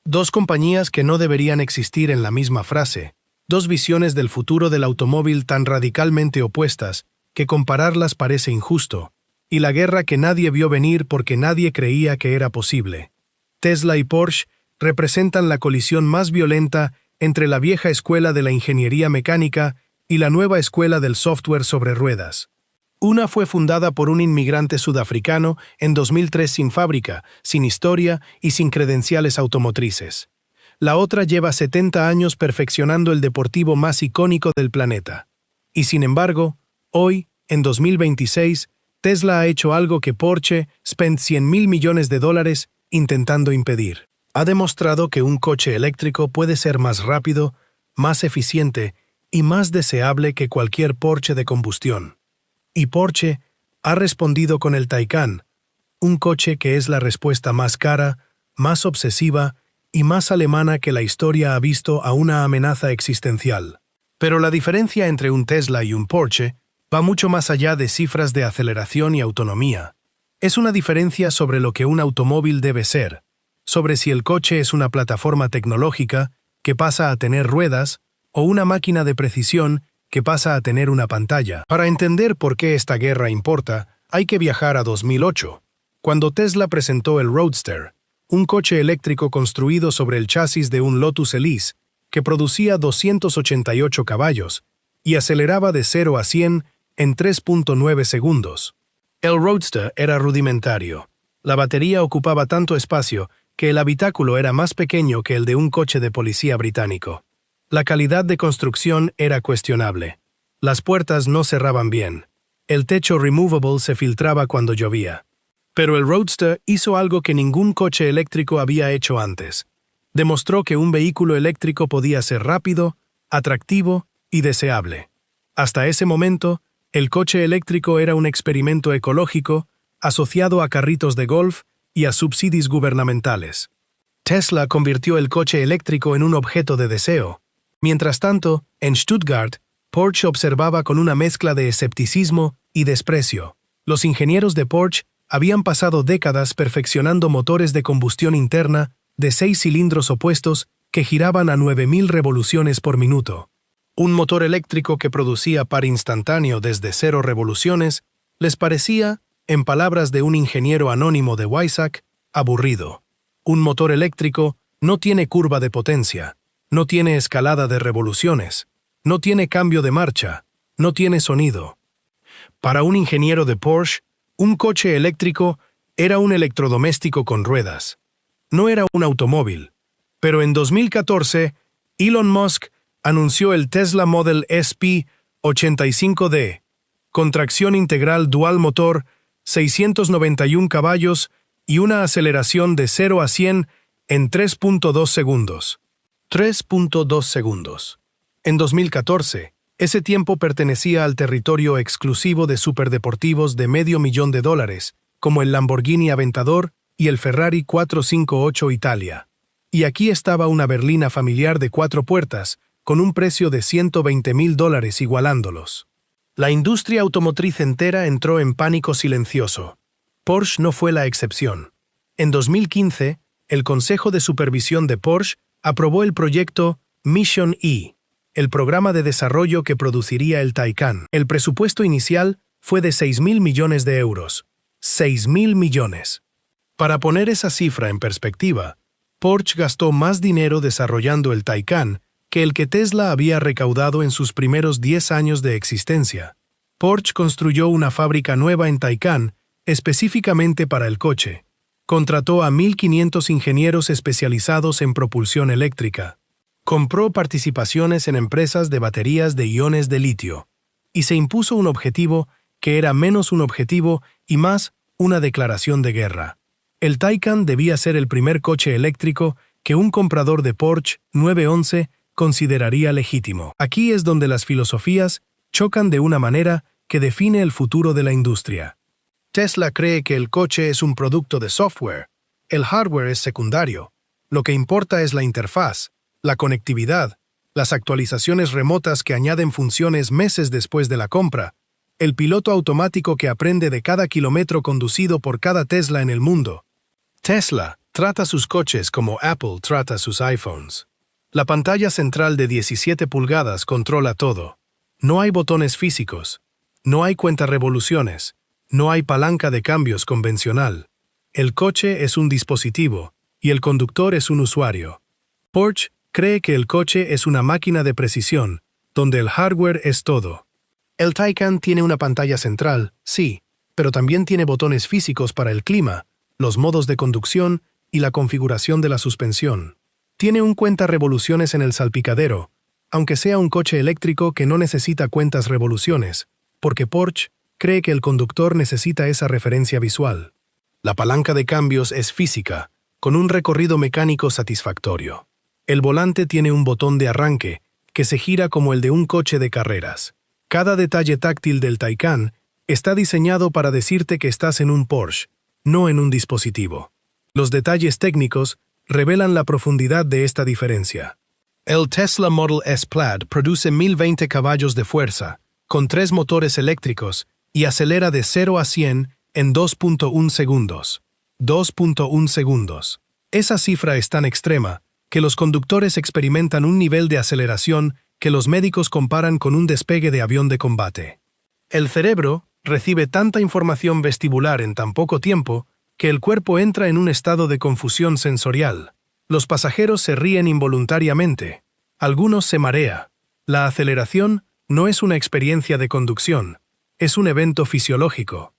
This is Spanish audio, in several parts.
Dos compañías que no deberían existir en la misma frase, dos visiones del futuro del automóvil tan radicalmente opuestas que compararlas parece injusto, y la guerra que nadie vio venir porque nadie creía que era posible. Tesla y Porsche representan la colisión más violenta entre la vieja escuela de la ingeniería mecánica y la nueva escuela del software sobre ruedas. Una fue fundada por un inmigrante sudafricano en 2003 sin fábrica, sin historia y sin credenciales automotrices. La otra lleva 70 años perfeccionando el deportivo más icónico del planeta. Y sin embargo, hoy, en 2026, Tesla ha hecho algo que Porsche spent $100.000 millones intentando impedir. Ha demostrado que un coche eléctrico puede ser más rápido, más eficiente y más deseable que cualquier Porsche de combustión. Y Porsche ha respondido con el Taycan, un coche que es la respuesta más cara, más obsesiva y más alemana que la historia ha visto a una amenaza existencial. Pero la diferencia entre un Tesla y un Porsche va mucho más allá de cifras de aceleración y autonomía. Es una diferencia sobre lo que un automóvil debe ser, sobre si el coche es una plataforma tecnológica que pasa a tener ruedas o una máquina de precisión que pasa a tener una pantalla. Para entender por qué esta guerra importa, hay que viajar a 2008, cuando Tesla presentó el Roadster, un coche eléctrico construido sobre el chasis de un Lotus Elise que producía 288 caballos y aceleraba de 0 a 100 en 3.9 segundos. El Roadster era rudimentario. La batería ocupaba tanto espacio que el habitáculo era más pequeño que el de un coche de policía británico. La calidad de construcción era cuestionable. Las puertas no cerraban bien. El techo removable se filtraba cuando llovía. Pero el Roadster hizo algo que ningún coche eléctrico había hecho antes. Demostró que un vehículo eléctrico podía ser rápido, atractivo y deseable. Hasta ese momento, el coche eléctrico era un experimento ecológico asociado a carritos de golf y a subsidios gubernamentales. Tesla convirtió el coche eléctrico en un objeto de deseo. Mientras tanto, en Stuttgart, Porsche observaba con una mezcla de escepticismo y desprecio. Los ingenieros de Porsche habían pasado décadas perfeccionando motores de combustión interna de 6 cilindros opuestos que giraban a 9.000 revoluciones por minuto. Un motor eléctrico que producía par instantáneo desde 0 revoluciones les parecía, en palabras de un ingeniero anónimo de Weissach, aburrido. Un motor eléctrico no tiene curva de potencia, no tiene escalada de revoluciones, no tiene cambio de marcha, no tiene sonido. Para un ingeniero de Porsche, un coche eléctrico era un electrodoméstico con ruedas. No era un automóvil. Pero en 2014, Elon Musk anunció el Tesla Model S 85D, con tracción integral dual motor, 691 caballos y una aceleración de 0 a 100 en 3.2 segundos. 3.2 segundos. En 2014, ese tiempo pertenecía al territorio exclusivo de superdeportivos de $500,000, como el Lamborghini Aventador y el Ferrari 458 Italia. Y aquí estaba una berlina familiar de 4 puertas, con un precio de $120,000 igualándolos. La industria automotriz entera entró en pánico silencioso. Porsche no fue la excepción. En 2015, el Consejo de Supervisión de Porsche aprobó el proyecto Mission E, el programa de desarrollo que produciría el Taycan. El presupuesto inicial fue de 6.000 millones de euros. 6.000 millones. Para poner esa cifra en perspectiva, Porsche gastó más dinero desarrollando el Taycan que el que Tesla había recaudado en sus primeros 10 años de existencia. Porsche construyó una fábrica nueva en Taycan específicamente para el coche. Contrató a 1.500 ingenieros especializados en propulsión eléctrica. Compró participaciones en empresas de baterías de iones de litio. Y se impuso un objetivo que era menos un objetivo y más una declaración de guerra. El Taycan debía ser el primer coche eléctrico que un comprador de Porsche 911 consideraría legítimo. Aquí es donde las filosofías chocan de una manera que define el futuro de la industria. Tesla cree que el coche es un producto de software. El hardware es secundario. Lo que importa es la interfaz, la conectividad, las actualizaciones remotas que añaden funciones meses después de la compra, el piloto automático que aprende de cada kilómetro conducido por cada Tesla en el mundo. Tesla, Trata sus coches como Apple trata sus iPhones. La pantalla central de 17 pulgadas controla todo. No hay botones físicos. No hay cuentarevoluciones. No hay palanca de cambios convencional. El coche es un dispositivo y el conductor es un usuario. Porsche cree que el coche es una máquina de precisión, donde el hardware es todo. El Taycan tiene una pantalla central, sí, pero también tiene botones físicos para el clima, los modos de conducción y la configuración de la suspensión. Tiene un cuentarevoluciones en el salpicadero, aunque sea un coche eléctrico que no necesita cuentas revoluciones, porque Porsche cree que el conductor necesita esa referencia visual. La palanca de cambios es física, con un recorrido mecánico satisfactorio. El volante tiene un botón de arranque que se gira como el de un coche de carreras. Cada detalle táctil del Taycan está diseñado para decirte que estás en un Porsche, no en un dispositivo. Los detalles técnicos revelan la profundidad de esta diferencia. El Tesla Model S Plaid produce 1020 caballos de fuerza, con 3 motores eléctricos, y acelera de 0 a 100 en 2.1 segundos. 2.1 segundos. Esa cifra es tan extrema que los conductores experimentan un nivel de aceleración que los médicos comparan con un despegue de avión de combate. El cerebro recibe tanta información vestibular en tan poco tiempo que el cuerpo entra en un estado de confusión sensorial. Los pasajeros se ríen involuntariamente. Algunos se marea. La aceleración no es una experiencia de conducción, es un evento fisiológico.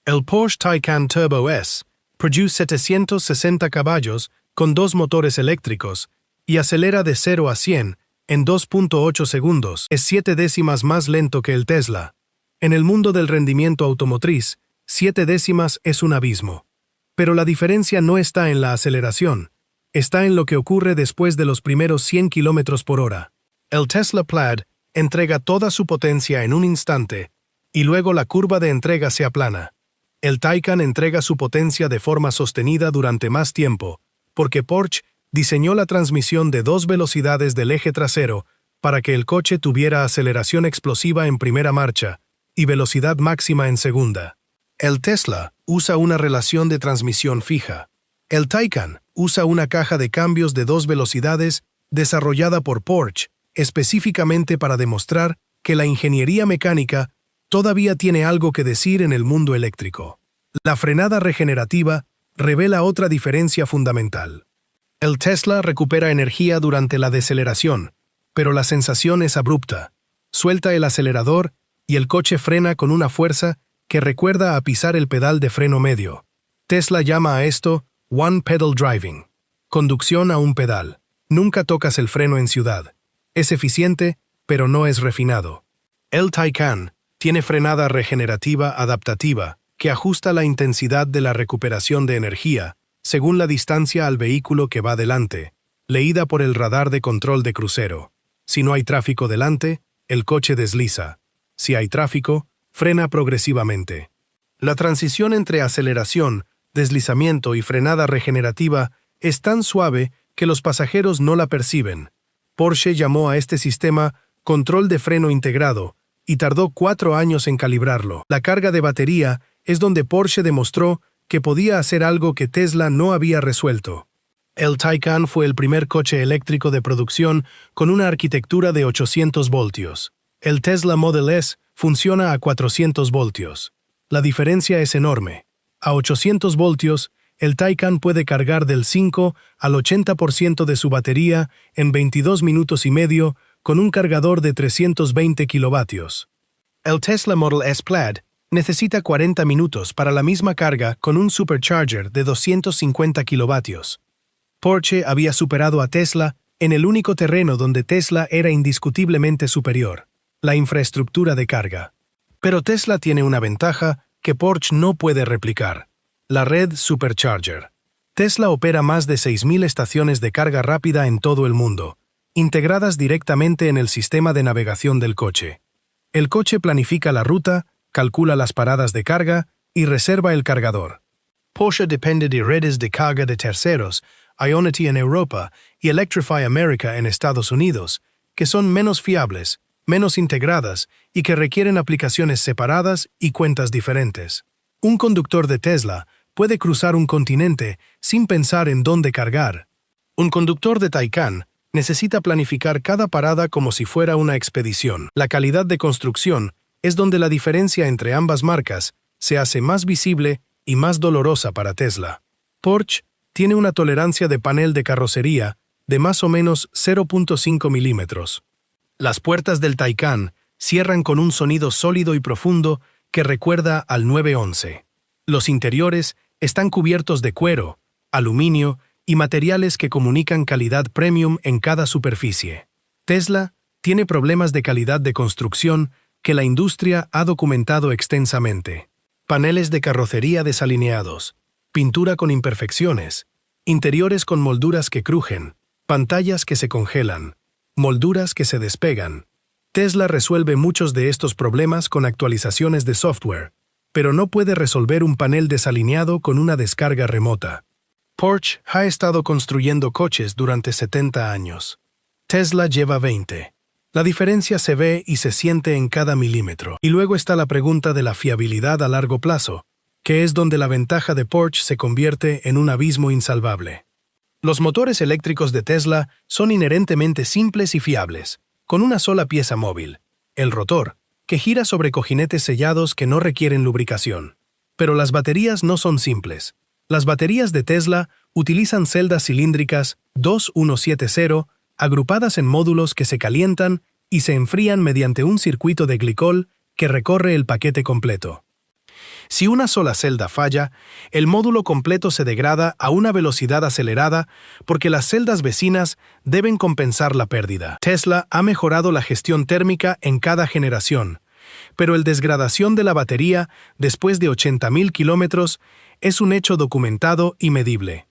El Porsche Taycan Turbo S produce 760 caballos con 2 motores eléctricos y acelera de 0 a 100 en 2.8 segundos. Es 7 décimas más lento que el Tesla. En el mundo del rendimiento automotriz, 7 décimas es un abismo. Pero la diferencia no está en la aceleración, está en lo que ocurre después de los primeros 100 km por hora. El Tesla Plaid entrega toda su potencia en un instante, y luego la curva de entrega se aplana. El Taycan entrega su potencia de forma sostenida durante más tiempo, porque Porsche diseñó la transmisión de 2 velocidades del eje trasero para que el coche tuviera aceleración explosiva en primera marcha y velocidad máxima en segunda. El Tesla usa una relación de transmisión fija. El Taycan usa una caja de cambios de 2 velocidades desarrollada por Porsche específicamente para demostrar que la ingeniería mecánica todavía tiene algo que decir en el mundo eléctrico. La frenada regenerativa revela otra diferencia fundamental. El Tesla recupera energía durante la deceleración, pero la sensación es abrupta. Suelta el acelerador y el coche frena con una fuerza que recuerda a pisar el pedal de freno medio. Tesla llama a esto One Pedal Driving, conducción a un pedal. Nunca tocas el freno en ciudad. Es eficiente, pero no es refinado. El Taycan tiene frenada regenerativa adaptativa que ajusta la intensidad de la recuperación de energía según la distancia al vehículo que va delante, leída por el radar de control de crucero. Si no hay tráfico delante, el coche desliza. Si hay tráfico, frena progresivamente. La transición entre aceleración, deslizamiento y frenada regenerativa es tan suave que los pasajeros no la perciben. Porsche llamó a este sistema control de freno integrado y tardó 4 años en calibrarlo. La carga de batería es donde Porsche demostró que podía hacer algo que Tesla no había resuelto. El Taycan fue el primer coche eléctrico de producción con una arquitectura de 800 voltios. El Tesla Model S funciona a 400 voltios. La diferencia es enorme. A 800 voltios, el Taycan puede cargar del 5 al 80% de su batería en 22 minutos y medio con un cargador de 320 kilovatios. El Tesla Model S Plaid necesita 40 minutos para la misma carga con un supercharger de 250 kilovatios. Porsche había superado a Tesla en el único terreno donde Tesla era indiscutiblemente superior, la infraestructura de carga. Pero Tesla tiene una ventaja que Porsche no puede replicar: la red Supercharger. Tesla opera más de 6.000 estaciones de carga rápida en todo el mundo, integradas directamente en el sistema de navegación del coche. El coche planifica la ruta, calcula las paradas de carga y reserva el cargador. Porsche depende de redes de carga de terceros, Ionity en Europa y Electrify America en Estados Unidos, que son menos fiables, menos integradas y que requieren aplicaciones separadas y cuentas diferentes. Un conductor de Tesla puede cruzar un continente sin pensar en dónde cargar. Un conductor de Taycan necesita planificar cada parada como si fuera una expedición. La calidad de construcción es donde la diferencia entre ambas marcas se hace más visible y más dolorosa para Tesla. Porsche tiene una tolerancia de panel de carrocería de más o menos 0.5 milímetros. Las puertas del Taycan cierran con un sonido sólido y profundo que recuerda al 911. Los interiores están cubiertos de cuero, aluminio y materiales que comunican calidad premium en cada superficie. Tesla tiene problemas de calidad de construcción que la industria ha documentado extensamente. Paneles de carrocería desalineados, pintura con imperfecciones, interiores con molduras que crujen, pantallas que se congelan, molduras que se despegan. Tesla resuelve muchos de estos problemas con actualizaciones de software, pero no puede resolver un panel desalineado con una descarga remota. Porsche ha estado construyendo coches durante 70 años. Tesla lleva 20. La diferencia se ve y se siente en cada milímetro. Y luego está la pregunta de la fiabilidad a largo plazo, que es donde la ventaja de Porsche se convierte en un abismo insalvable. Los motores eléctricos de Tesla son inherentemente simples y fiables, con una sola pieza móvil, el rotor, que gira sobre cojinetes sellados que no requieren lubricación. Pero las baterías no son simples. Las baterías de Tesla utilizan celdas cilíndricas 2170 agrupadas en módulos que se calientan y se enfrían mediante un circuito de glicol que recorre el paquete completo. Si una sola celda falla, el módulo completo se degrada a una velocidad acelerada porque las celdas vecinas deben compensar la pérdida. Tesla ha mejorado la gestión térmica en cada generación, pero el desgradación de la batería después de 80.000 kilómetros es un hecho documentado y medible.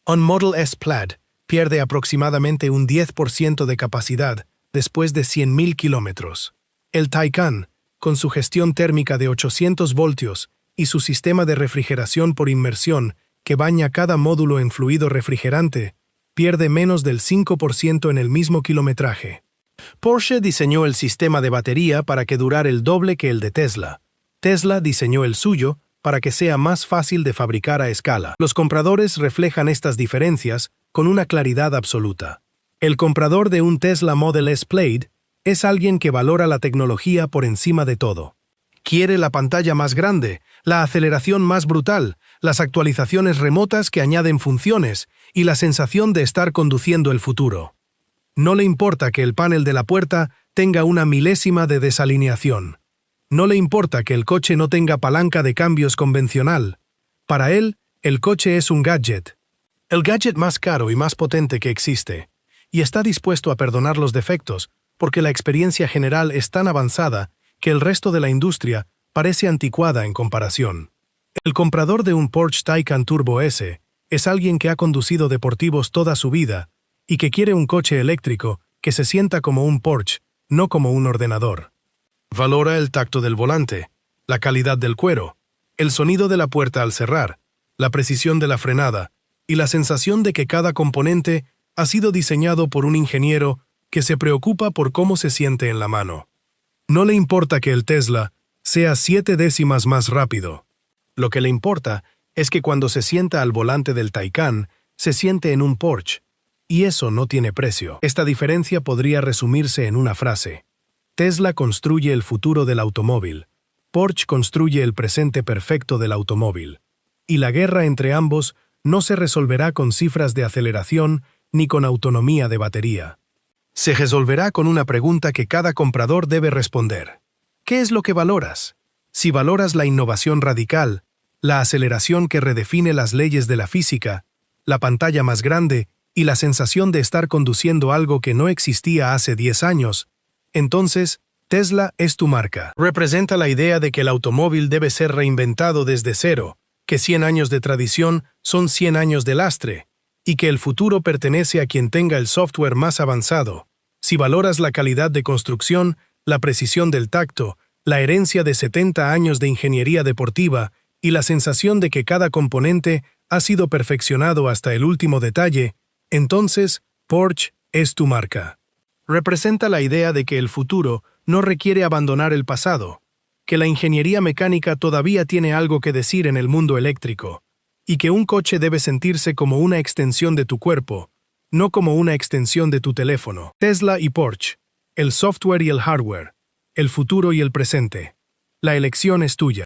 Un Model S Plaid pierde aproximadamente un 10% de capacidad después de 100.000 kilómetros. El Taycan, con su gestión térmica de 800 voltios y su sistema de refrigeración por inmersión que baña cada módulo en fluido refrigerante, pierde menos del 5% en el mismo kilometraje. Porsche diseñó el sistema de batería para que durara el doble que el de Tesla. Tesla diseñó el suyo para que sea más fácil de fabricar a escala. Los compradores reflejan estas diferencias con una claridad absoluta. El comprador de un Tesla Model S Plaid es alguien que valora la tecnología por encima de todo. Quiere la pantalla más grande, la aceleración más brutal, las actualizaciones remotas que añaden funciones y la sensación de estar conduciendo el futuro. No le importa que el panel de la puerta tenga una milésima de desalineación. No le importa que el coche no tenga palanca de cambios convencional. Para él, el coche es un gadget. El gadget más caro y más potente que existe. Y está dispuesto a perdonar los defectos porque la experiencia general es tan avanzada que el resto de la industria parece anticuada en comparación. El comprador de un Porsche Taycan Turbo S es alguien que ha conducido deportivos toda su vida y que quiere un coche eléctrico que se sienta como un Porsche, no como un ordenador. Valora el tacto del volante, la calidad del cuero, el sonido de la puerta al cerrar, la precisión de la frenada y la sensación de que cada componente ha sido diseñado por un ingeniero que se preocupa por cómo se siente en la mano. No le importa que el Tesla sea 7 décimas más rápido. Lo que le importa es que cuando se sienta al volante del Taycan, se siente en un Porsche. Y eso no tiene precio. Esta diferencia podría resumirse en una frase. Tesla construye el futuro del automóvil. Porsche construye el presente perfecto del automóvil. Y la guerra entre ambos no se resolverá con cifras de aceleración ni con autonomía de batería. Se resolverá con una pregunta que cada comprador debe responder. ¿Qué es lo que valoras? Si valoras la innovación radical, la aceleración que redefine las leyes de la física, la pantalla más grande y la sensación de estar conduciendo algo que no existía hace 10 años, entonces Tesla es tu marca. Representa la idea de que el automóvil debe ser reinventado desde cero, que 100 años de tradición son 100 años de lastre, y que el futuro pertenece a quien tenga el software más avanzado. Si valoras la calidad de construcción, la precisión del tacto, la herencia de 70 años de ingeniería deportiva y la sensación de que cada componente ha sido perfeccionado hasta el último detalle, entonces Porsche es tu marca. Representa la idea de que el futuro no requiere abandonar el pasado, que la ingeniería mecánica todavía tiene algo que decir en el mundo eléctrico, y que un coche debe sentirse como una extensión de tu cuerpo, no como una extensión de tu teléfono. Tesla y Porsche, el software y el hardware, el futuro y el presente. La elección es tuya.